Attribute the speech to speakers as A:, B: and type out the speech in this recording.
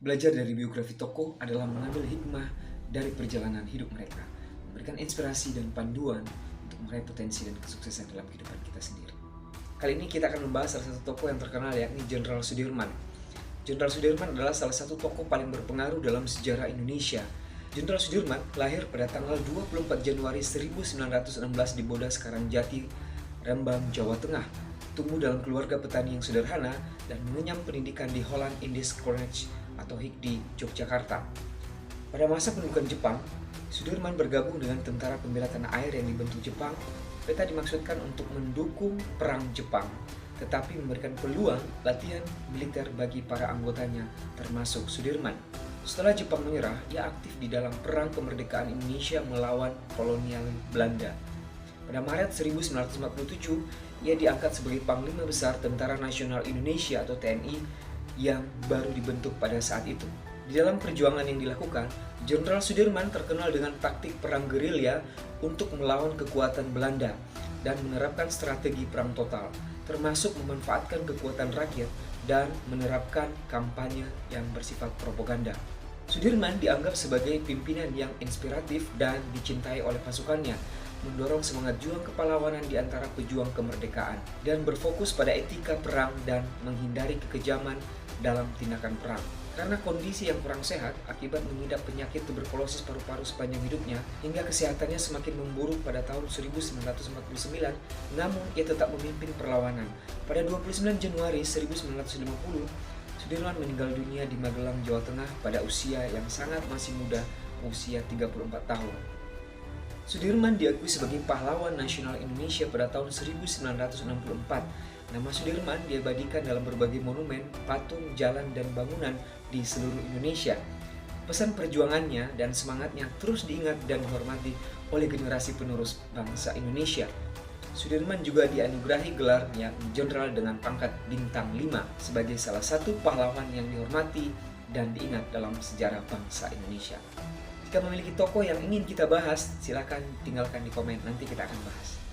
A: Belajar dari biografi tokoh adalah mengambil hikmah dari perjalanan hidup mereka, memberikan inspirasi dan panduan untuk meraih potensi dan kesuksesan dalam kehidupan kita sendiri. Kali ini kita akan membahas salah satu tokoh yang terkenal, yakni Jenderal Sudirman. Jenderal Sudirman adalah salah satu tokoh paling berpengaruh dalam sejarah Indonesia. Jenderal Sudirman lahir pada tanggal 24 Januari 1916 di Bodas Karangjati, Rembang, Jawa Tengah. Tumbuh dalam keluarga petani yang sederhana dan mengenyam pendidikan di Holland Indies College atau HIK di Yogyakarta. Pada masa pendudukan Jepang, Sudirman bergabung dengan Tentara Pembela Tanah Air yang dibentuk Jepang. Peta dimaksudkan untuk mendukung perang Jepang, tetapi memberikan peluang latihan militer bagi para anggotanya, termasuk Sudirman. Setelah Jepang menyerah, ia aktif di dalam Perang Kemerdekaan Indonesia melawan kolonial Belanda. Pada Maret 1947, ia diangkat sebagai Panglima Besar Tentara Nasional Indonesia atau TNI yang baru dibentuk pada saat itu. Di dalam perjuangan yang dilakukan, Jenderal Sudirman terkenal dengan taktik perang gerilya untuk melawan kekuatan Belanda dan menerapkan strategi perang total, termasuk memanfaatkan kekuatan rakyat dan menerapkan kampanye yang bersifat propaganda. Sudirman dianggap sebagai pimpinan yang inspiratif dan dicintai oleh pasukannya, mendorong semangat juang kepahlawanan di antara pejuang kemerdekaan, dan berfokus pada etika perang dan menghindari kekejaman dalam tindakan perang. Karena kondisi yang kurang sehat akibat mengidap penyakit tuberkulosis paru-paru sepanjang hidupnya, hingga kesehatannya semakin memburuk pada tahun 1949, namun ia tetap memimpin perlawanan. Pada 29 Januari 1950, Sudirman meninggal dunia di Magelang, Jawa Tengah pada usia yang sangat masih muda, usia 34 tahun. Sudirman diakui sebagai pahlawan nasional Indonesia pada tahun 1964. Nama Sudirman diabadikan dalam berbagai monumen, patung, jalan, dan bangunan di seluruh Indonesia. Pesan perjuangannya dan semangatnya terus diingat dan dihormati oleh generasi penerus bangsa Indonesia. Sudirman juga dianugerahi gelar yang jenderal dengan pangkat bintang 5 sebagai salah satu pahlawan yang dihormati dan diingat dalam sejarah bangsa Indonesia. Jika memiliki tokoh yang ingin kita bahas, silakan tinggalkan di komen, nanti kita akan bahas.